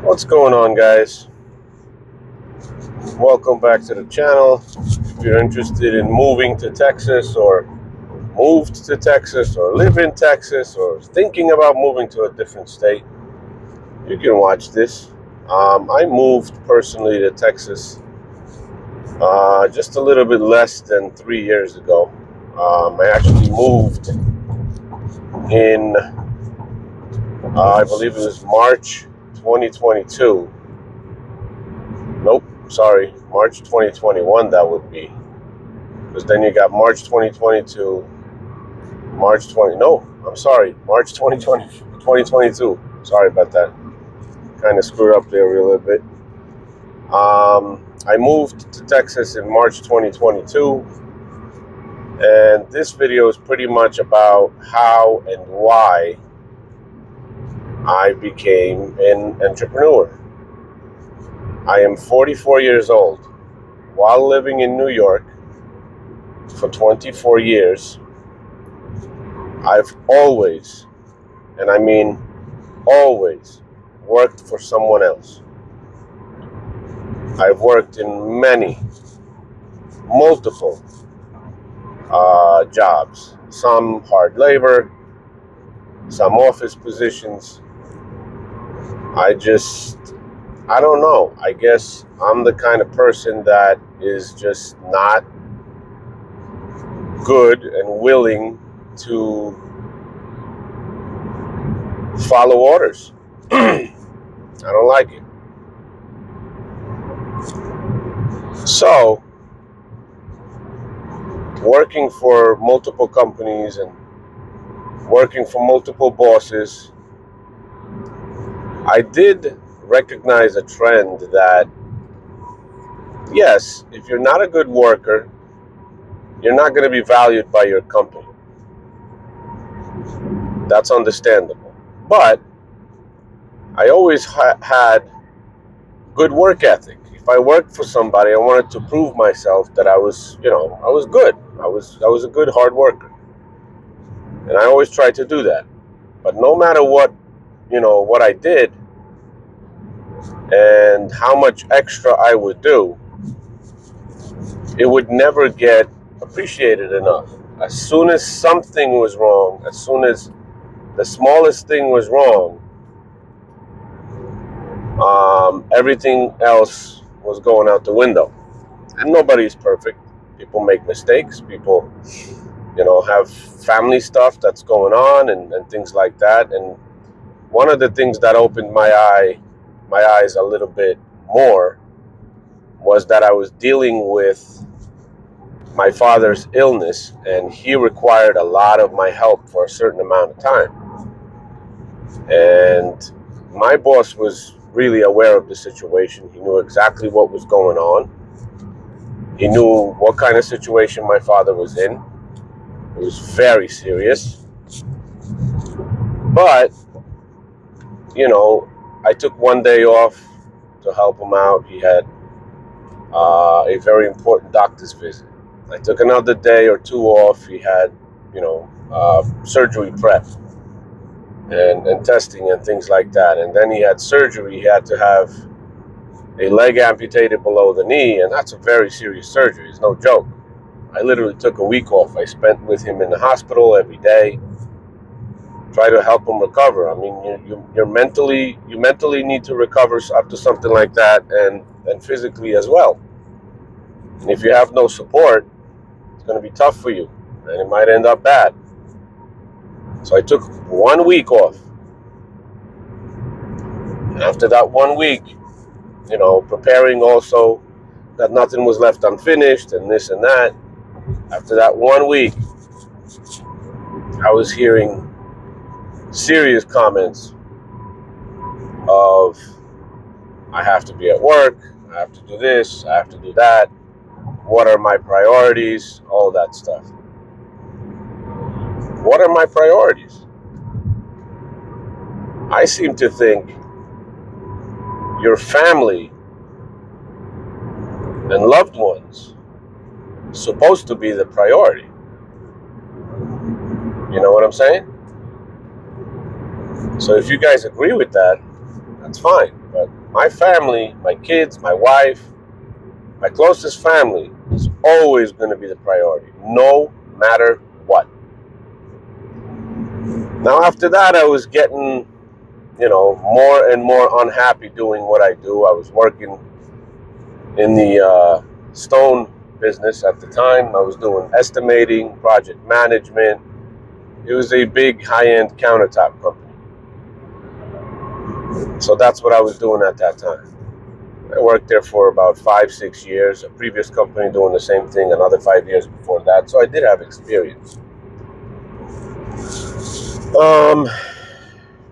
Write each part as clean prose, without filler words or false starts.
What's going on, guys? Welcome back to the channel. If you're interested in moving to Texas or moved to Texas or live in Texas or thinking about moving to a different state, you can watch this. I moved personally to Texas just a little bit less than 3 years ago. I actually moved in, I believe it was March 2022. Nope, sorry, March 2021 that would be. Because then you got March 2022, March 20, no, I'm sorry, March 2020, 2022. Sorry about that. Kind of screwed up there a little bit. I moved to Texas in March 2022, and this video is pretty much about how and why I became an entrepreneur. I am 44 years old. While living in New York for 24 years, I've always, and I mean always, worked for someone else. I've worked in multiple jobs, some hard labor, some office positions. I don't know. I guess I'm the kind of person that is just not good and willing to follow orders. I don't like it. So, working for multiple companies and working for multiple bosses, I did recognize a trend that, yes, if you're not a good worker, you're not going to be valued by your company. That's understandable. But I always had good work ethic. If I worked for somebody, I wanted to prove myself that I was good. I was a good hard worker. And I always tried to do that. But no matter what I did and how much extra I would do, it would never get appreciated enough. As soon as something was wrong, as soon as the smallest thing was wrong, everything else was going out the window. And nobody's perfect. People make mistakes. People, have family stuff that's going on and things like that. And one of the things that opened my eyes a little bit more was that I was dealing with my father's illness, and he required a lot of my help for a certain amount of time. And my boss was really aware of the situation. He knew exactly what was going on. He knew what kind of situation my father was in. It was very serious. But, I took one day off to help him out. He had a very important doctor's visit. I took another day or two off. He had, surgery prep and testing and things like that. And then he had surgery. He had to have a leg amputated below the knee, and that's a very serious surgery. It's no joke. I literally took a week off. I spent with him in the hospital every day, try to help him recover. I mean, you mentally need to recover after something like that, and physically as well. And if you have no support, it's going to be tough for you, and it might end up bad. So I took 1 week off. And after that 1 week, preparing also that nothing was left unfinished and this and that. After that 1 week, I was hearing serious comments of, I have to be at work, I have to do this, I have to do that, what are my priorities, all that stuff. What are my priorities? I seem to think your family and loved ones are supposed to be the priority. You know what I'm saying? So if you guys agree with that, that's fine. But my family, my kids, my wife, my closest family is always going to be the priority, no matter what. Now, after that, I was getting, more and more unhappy doing what I do. I was working in the stone business at the time. I was doing estimating, project management. It was a big high-end countertop company. So that's what I was doing at that time. I worked there for about 5-6 years. A previous company doing the same thing another 5 years before that. So I did have experience.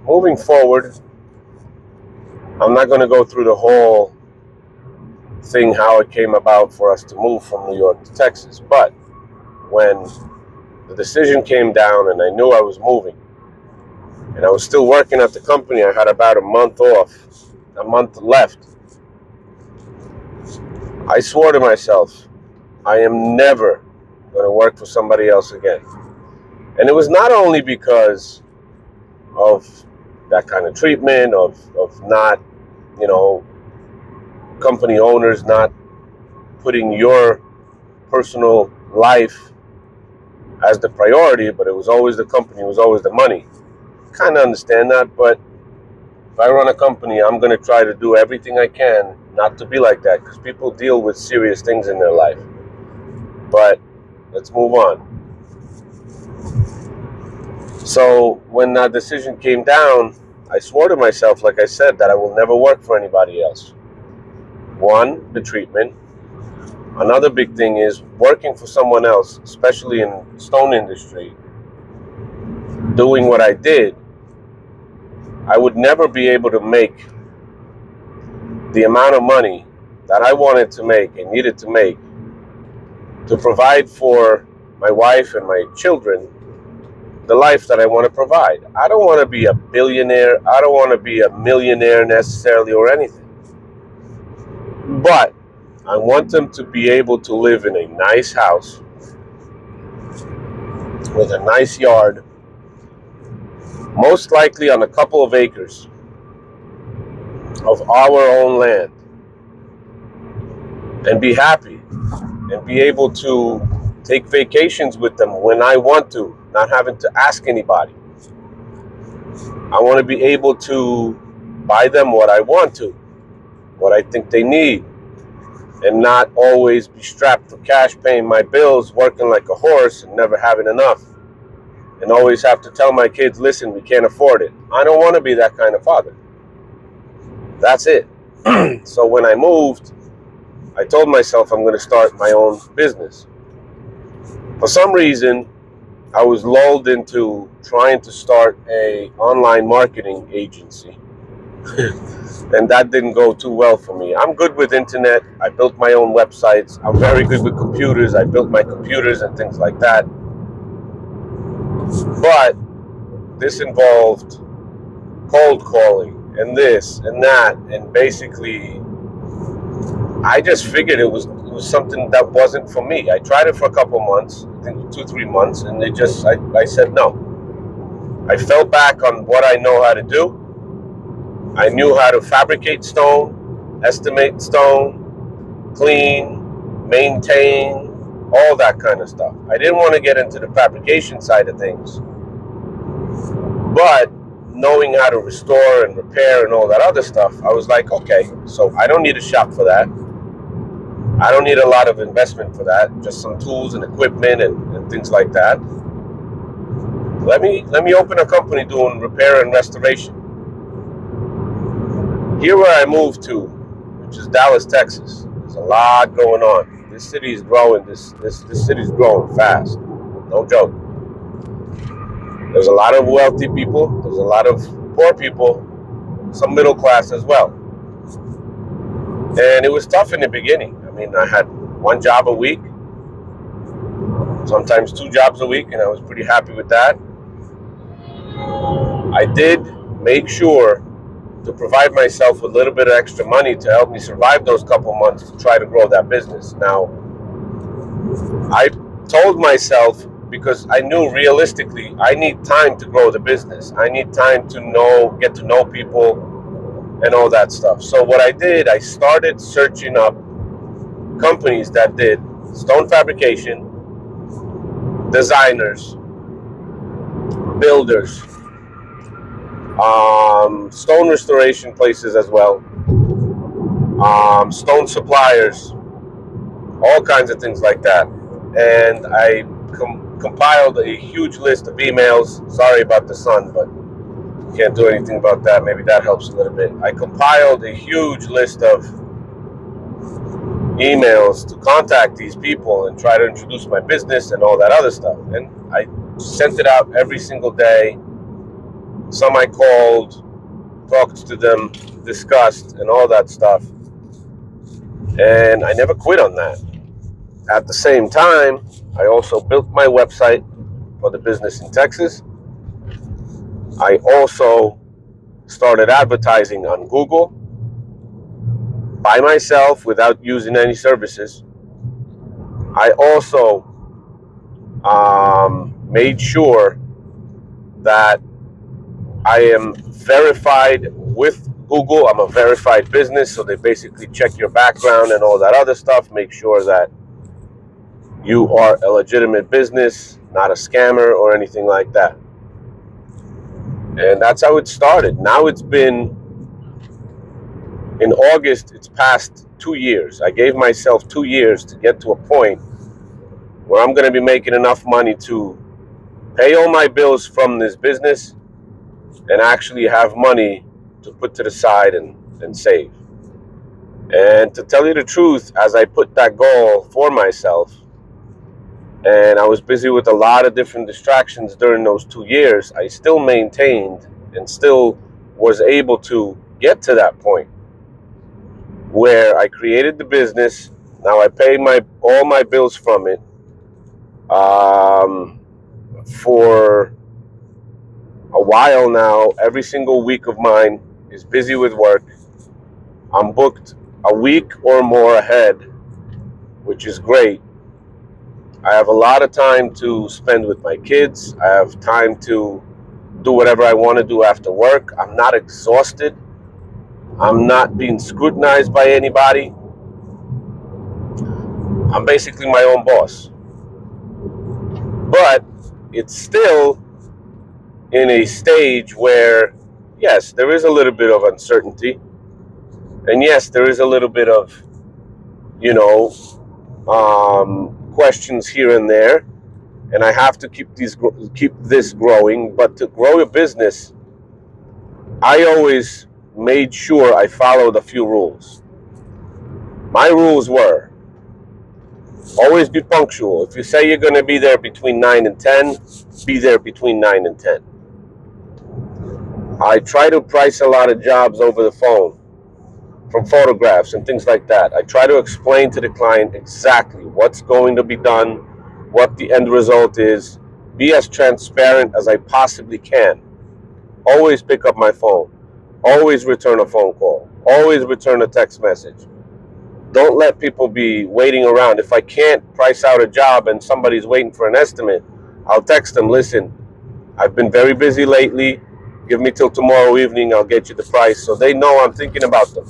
Moving forward, I'm not going to go through the whole thing, how it came about for us to move from New York to Texas. But when the decision came down and I knew I was moving, and I was still working at the company, I had about a month left. I swore to myself, I am never going to work for somebody else again. And it was not only because of that kind of treatment, of not, company owners not putting your personal life as the priority, but it was always the company, it was always the money. Kind of understand that, but if I run a company, I'm going to try to do everything I can not to be like that, because people deal with serious things in their life. But let's move on. So when that decision came down, I swore to myself, like I said, that I will never work for anybody else. One, the treatment. Another big thing is working for someone else, especially in stone industry, doing what I did, I would never be able to make the amount of money that I wanted to make and needed to make to provide for my wife and my children the life that I want to provide. I don't want to be a billionaire. I don't want to be a millionaire necessarily or anything. But I want them to be able to live in a nice house with a nice yard, most likely on a couple of acres of our own land, and be happy and be able to take vacations with them when I want to, not having to ask anybody. I want to be able to buy them what I want to, what I think they need, and not always be strapped for cash paying my bills, working like a horse and never having enough, and always have to tell my kids, listen, we can't afford it. I don't want to be that kind of father. That's it. So when I moved, I told myself I'm going to start my own business. For some reason, I was lulled into trying to start an online marketing agency. And that didn't go too well for me. I'm good with internet. I built my own websites. I'm very good with computers. I built my computers and things like that. But this involved cold calling and this and that. And basically, I just figured it was something that wasn't for me. I tried it for a couple months, I think 2-3 months, and I said no. I fell back on what I know how to do. I knew how to fabricate stone, estimate stone, clean, maintain, all that kind of stuff. I didn't want to get into the fabrication side of things, but knowing how to restore and repair and all that other stuff, I was like, okay, so I don't need a shop for that. I don't need a lot of investment for that, just some tools and equipment and things like that. Let me open a company doing repair and restoration. Here where I moved to, which is Dallas, Texas, there's a lot going on. This city is growing. This city is growing fast. No joke. There's a lot of wealthy people. There's a lot of poor people, some middle class as well. And it was tough in the beginning. I mean, I had one job a week, sometimes 2 jobs a week, and I was pretty happy with that. I did make sure to provide myself with a little bit of extra money to help me survive those couple months to try to grow that business. Now, I told myself, because I knew realistically I need time to grow the business. I need time to get to know people, and all that stuff. So what I did, I started searching up companies that did stone fabrication, designers, builders, stone restoration places as well, stone suppliers, all kinds of things like that. And I compiled a huge list of emails. Sorry about the sun, but can't do anything about that. Maybe that helps a little bit. I compiled a huge list of emails to contact these people and try to introduce my business and all that other stuff. And I sent it out every single day. Some I called, talked to them, discussed, and all that stuff. And I never quit on that. At the same time, I also built my website for the business in Texas. I also started advertising on Google by myself without using any services. I also made sure that I am verified with Google. I'm a verified business, so they basically check your background and all that other stuff, make sure that you are a legitimate business, not a scammer or anything like that. And that's how it started. Now it's been, in August, it's past 2 years. I gave myself 2 years to get to a point where I'm going to be making enough money to pay all my bills from this business and actually have money to put to the side and save. And to tell you the truth, as I put that goal for myself, and I was busy with a lot of different distractions during those 2 years, I still maintained and still was able to get to that point where I created the business. Now I pay all my bills from it. For a while now, every single week of mine is busy with work. I'm booked a week or more ahead, which is great. I have a lot of time to spend with my kids. I have time to do whatever I want to do after work. I'm not exhausted. I'm not being scrutinized by anybody. I'm basically my own boss. But it's still in a stage where, yes, there is a little bit of uncertainty. And yes, there is a little bit of, questions here and there. And I have to keep this growing. But to grow a business, I always made sure I followed a few rules. My rules were, always be punctual. If you say you're going to be there between 9 and 10, be there between 9 and 10. I try to price a lot of jobs over the phone, from photographs and things like that. I try to explain to the client exactly what's going to be done, what the end result is, be as transparent as I possibly can. Always pick up my phone. Always return a phone call. Always return a text message. Don't let people be waiting around. If I can't price out a job and somebody's waiting for an estimate, I'll text them, listen, I've been very busy lately. Give me till tomorrow evening, I'll get you the price. So they know I'm thinking about them.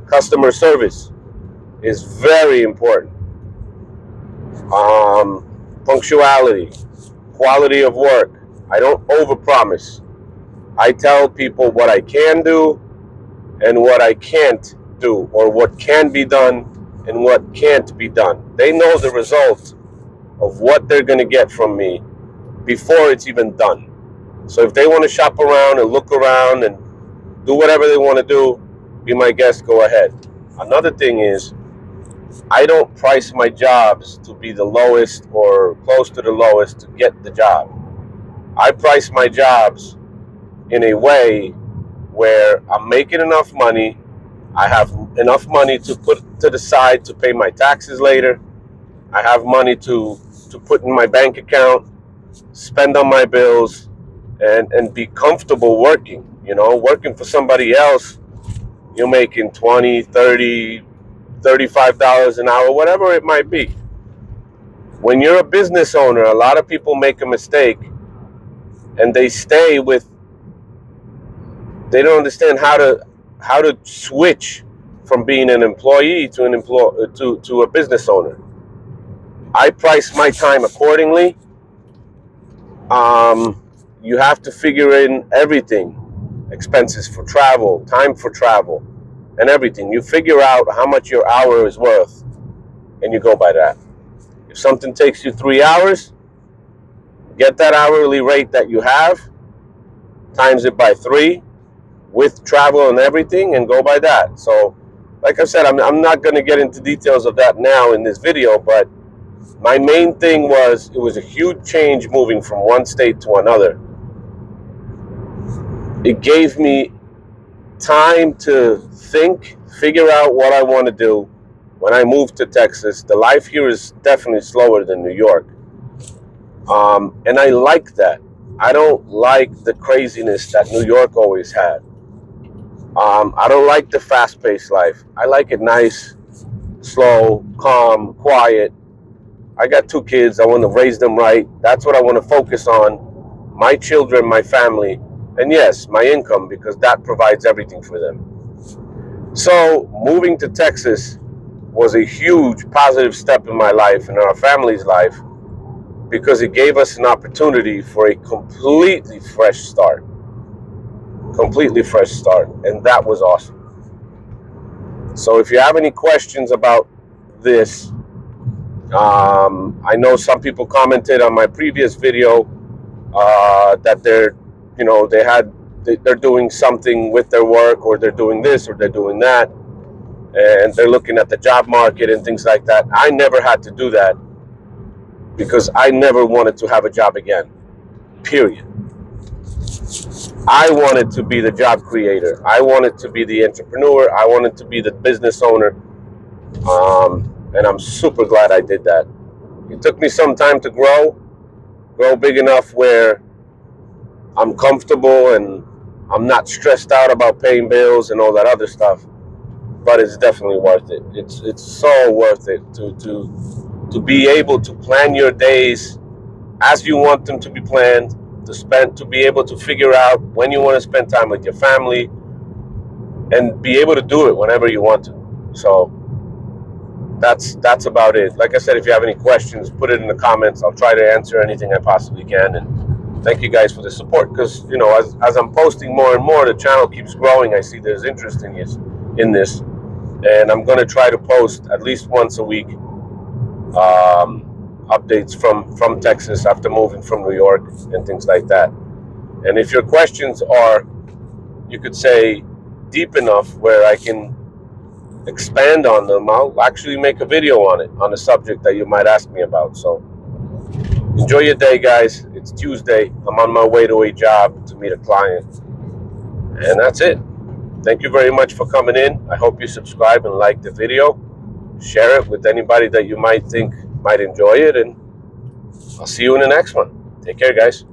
Customer service is very important. Punctuality, quality of work. I don't overpromise. I tell people what I can do and what I can't do, or what can be done and what can't be done. They know the result of what they're going to get from me before it's even done. So if they want to shop around and look around and do whatever they want to do, be my guest, go ahead. Another thing is, I don't price my jobs to be the lowest or close to the lowest to get the job. I price my jobs in a way where I'm making enough money, I have enough money to put to the side to pay my taxes later, I have money to put in my bank account, spend on my bills, and be comfortable working. Working for somebody else, you're making $20, $30, $35 an hour, whatever it might be. When you're a business owner, a lot of people make a mistake and they don't understand how to how to switch from being an employee to to a business owner. I price my time accordingly. You have to figure in everything: expenses for travel, time for travel, and everything. You figure out how much your hour is worth, and you go by that. If something takes you 3 hours, get that hourly rate that you have, times it by 3 with travel and everything, and go by that. So, like I said, I'm not going to get into details of that now in this video, but my main thing was, it was a huge change moving from one state to another. It gave me time to think, figure out what I want to do. When I moved to Texas, the life here is definitely slower than New York. And I like that. I don't like the craziness that New York always had. I don't like the fast-paced life. I like it nice, slow, calm, quiet. I got 2 kids. I want to raise them right. That's what I want to focus on. My children, my family, and yes, my income, because that provides everything for them. So moving to Texas was a huge positive step in my life and in our family's life, because it gave us an opportunity for a completely fresh start. And that was awesome. So if you have any questions about this, I know some people commented on my previous video that they're doing something with their work, or they're doing this or they're doing that, and they're looking at the job market and things like that. I never had to do that, because I never wanted to have a job again, period. I wanted to be the job creator. I wanted to be the entrepreneur. I wanted to be the business owner. And I'm super glad I did that. It took me some time to grow big enough where I'm comfortable and I'm not stressed out about paying bills and all that other stuff. But it's definitely worth it. It's so worth it to be able to plan your days as you want them to be planned, to be able to figure out when you want to spend time with your family, and be able to do it whenever you want to. So that's about it. Like I said, if you have any questions, put it in the comments. I'll try to answer anything I possibly can. And thank you guys for the support, because as I'm posting more and more, the channel keeps growing. I see there's interest in this, and I'm going to try to post at least once a week updates from Texas after moving from New York and things like that. And if your questions are, you could say, deep enough where I can expand on them, I'll actually make a video on it, on a subject that you might ask me about. So enjoy your day, guys. It's Tuesday. I'm on my way to a job to meet a client, and that's it. Thank you very much for coming in. I hope you subscribe and like the video. Share it with anybody that you might think might enjoy it, and I'll see you in the next one. Take care, guys.